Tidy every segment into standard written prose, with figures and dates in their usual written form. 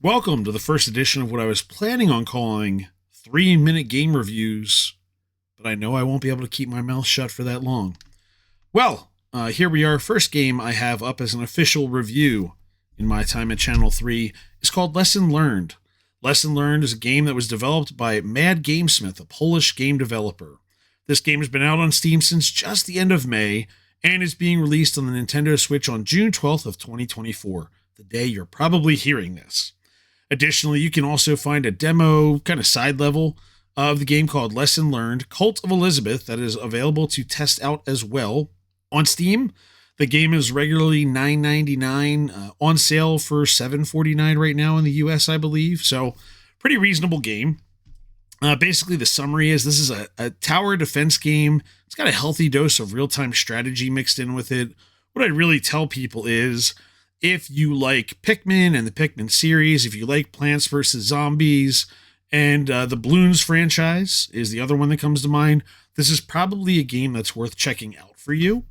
Welcome to the first edition of what I was planning on calling 3-minute game reviews, but I know I won't be able to keep my mouth shut for that long. Well, here we are. First game I have up as an official review in my time at Channel 3 is called Lesson Learned. Lesson Learned is a game that was developed by MadGamesmith, a Polish game developer. This game has been out on Steam since just the end of May and is being released on the Nintendo Switch on June 12th of 2024, the day you're probably hearing this. Additionally, you can also find a demo kind of side level of the game called Lesson Learned, Cult of Elizabeth, that is available to test out as well on Steam. The game is regularly $9.99, on sale for $7.49 right now in the US, I believe. So, pretty reasonable game. Basically, the summary is this is a tower defense game. It's got a healthy dose of real-time strategy mixed in with it. What I really tell people is, if you like Pikmin and the Pikmin series, if you like Plants vs. Zombies, and the Bloons franchise is the other one that comes to mind, this is probably a game that's worth checking out for you.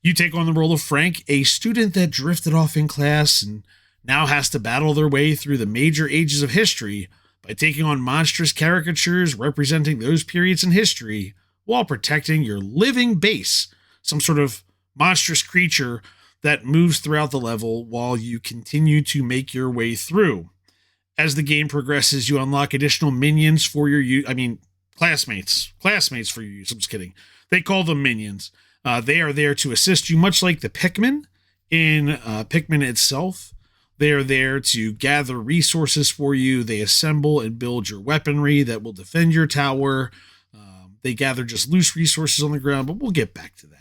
You take on the role of Frank, a student that drifted off in class and now has to battle their way through the major ages of history by taking on monstrous caricatures representing those periods in history while protecting your living base, some sort of monstrous creature that moves throughout the level while you continue to make your way through. As the game progresses, you unlock additional minions for your use. Classmates for your use. I'm just kidding. They call them minions. They are there to assist you, much like the Pikmin in Pikmin itself. They are there to gather resources for you. They assemble and build your weaponry that will defend your tower. They gather just loose resources on the ground, but we'll get back to that.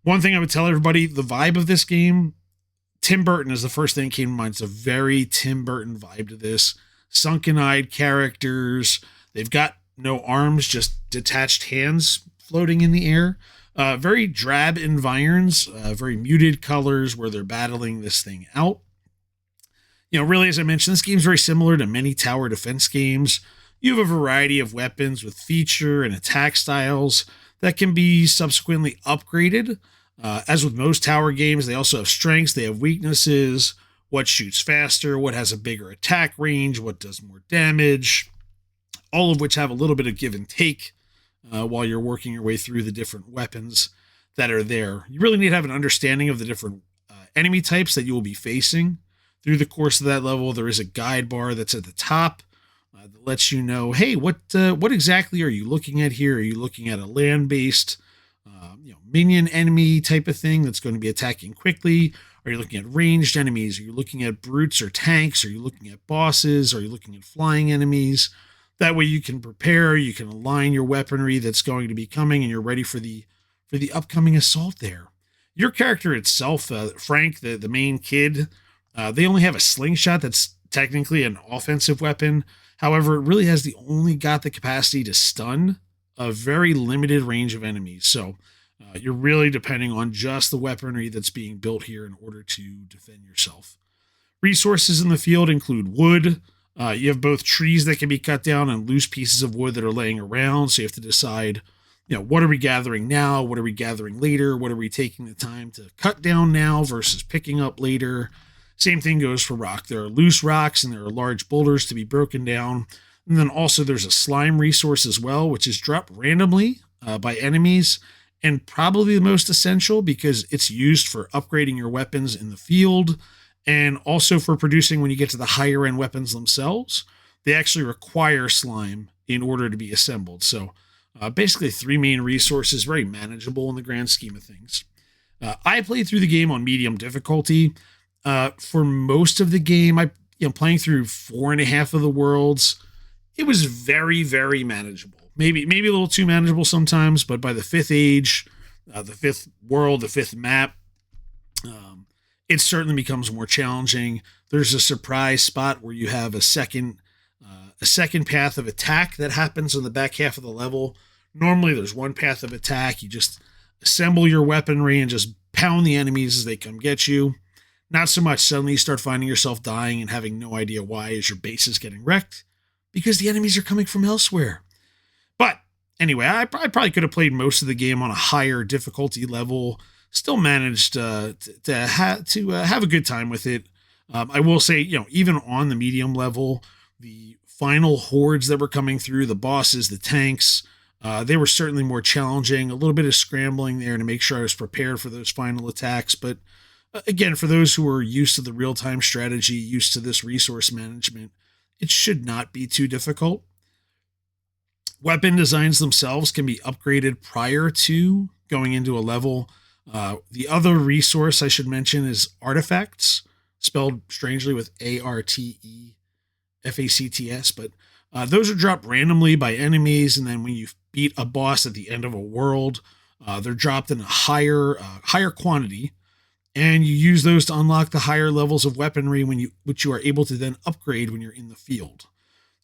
One thing I would tell everybody, the vibe of this game, Tim Burton is the first thing that came to mind. It's a very Tim Burton vibe to this. Sunken-eyed characters. They've got no arms, just detached hands floating in the air. Very drab environs, very muted colors where they're battling this thing out. You know, really, as I mentioned, this game's very similar to many tower defense games. You have a variety of weapons with feature and attack styles that can be subsequently upgraded. As with most tower games, they also have strengths, they have weaknesses, what shoots faster, what has a bigger attack range, what does more damage, all of which have a little bit of give and take while you're working your way through the different weapons that are there. You really need to have an understanding of the different enemy types that you will be facing through the course of that level. There is a guide bar that's at the top that lets you know, hey, what exactly are you looking at here? Are you looking at a land-based minion enemy type of thing that's going to be attacking quickly? Are you looking at ranged enemies? Are you looking at brutes or tanks? Are you looking at bosses? Are you looking at flying enemies? That way you can prepare, you can align your weaponry that's going to be coming, and you're ready for the upcoming assault there. Your character itself, Frank, the main kid, they only have a slingshot that's technically an offensive weapon. However, it really has only got the capacity to stun a very limited range of enemies. So you're really depending on just the weaponry that's being built here in order to defend yourself. Resources in the field include wood. You have both trees that can be cut down and loose pieces of wood that are laying around. So you have to decide, what are we gathering now? What are we gathering later? What are we taking the time to cut down now versus picking up later? Same thing goes for rock. There are loose rocks and there are large boulders to be broken down. And then also there's a slime resource as well, which is dropped randomly by enemies, and probably the most essential because it's used for upgrading your weapons in the field and also for producing when you get to the higher end weapons themselves. They actually require slime in order to be assembled. So basically 3 main resources, very manageable in the grand scheme of things. I played through the game on medium difficulty. For most of the game, playing through 4.5 of the worlds, it was very, very manageable. Maybe a little too manageable sometimes, but by the 5th age, the 5th world, the 5th map, it certainly becomes more challenging. There's a surprise spot where you have a second path of attack that happens on the back half of the level. Normally, there's one path of attack. You just assemble your weaponry and just pound the enemies as they come get you. Not so much. Suddenly you start finding yourself dying and having no idea why as your base is getting wrecked because the enemies are coming from elsewhere. But anyway, I probably could have played most of the game on a higher difficulty level. Still managed to have a good time with it. I will say, even on the medium level, the final hordes that were coming through, the bosses, the tanks, they were certainly more challenging. A little bit of scrambling there to make sure I was prepared for those final attacks. But again, for those who are used to the real-time strategy, used to this resource management, it should not be too difficult. Weapon designs themselves can be upgraded prior to going into a level. The other resource I should mention is artifacts, spelled strangely with ARTEFACTS, but those are dropped randomly by enemies, and then when you beat a boss at the end of a world, they're dropped in a higher quantity, and you use those to unlock the higher levels of weaponry which you are able to then upgrade when you're in the field.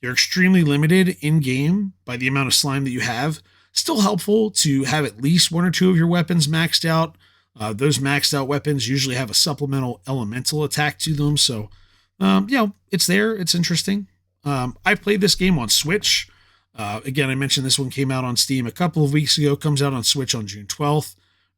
You're extremely limited in game by the amount of slime that you have. Still helpful to have at least one or two of your weapons maxed out. Those maxed out weapons usually have a supplemental elemental attack to them. So, it's there. It's interesting. I played this game on Switch. Again, I mentioned this one came out on Steam a couple of weeks ago. Comes out on Switch on June 12th.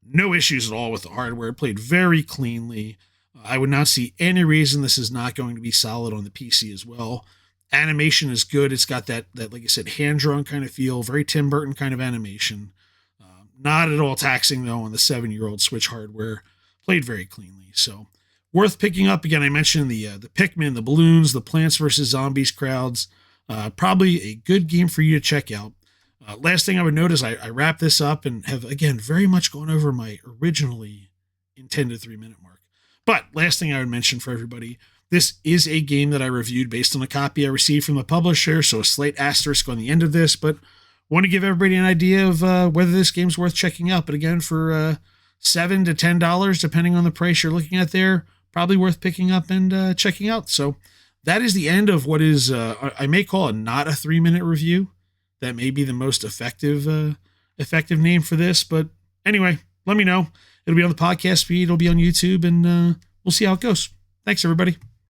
No issues at all with the hardware. It played very cleanly. I would not see any reason this is not going to be solid on the PC as well. Animation is good. It's got that like I said, hand-drawn kind of feel, very Tim Burton kind of animation. Not at all taxing, though, on the 7-year-old Switch hardware. Played very cleanly. So, worth picking up. Again, I mentioned the Pikmin, the balloons, the Plants vs. Zombies crowds. Probably a good game for you to check out. Last thing I would note is I wrap this up and have, again, very much gone over my originally intended 3-minute mark. But last thing I would mention for everybody, this is a game that I reviewed based on a copy I received from the publisher, so a slight asterisk on the end of this, but want to give everybody an idea of whether this game's worth checking out. But again, for $7 to $10, depending on the price you're looking at there, probably worth picking up and checking out. So that is the end of what is, I may call it not a 3-minute review. That may be the most effective name for this. But anyway, let me know. It'll be on the podcast feed. It'll be on YouTube, and we'll see how it goes. Thanks, everybody.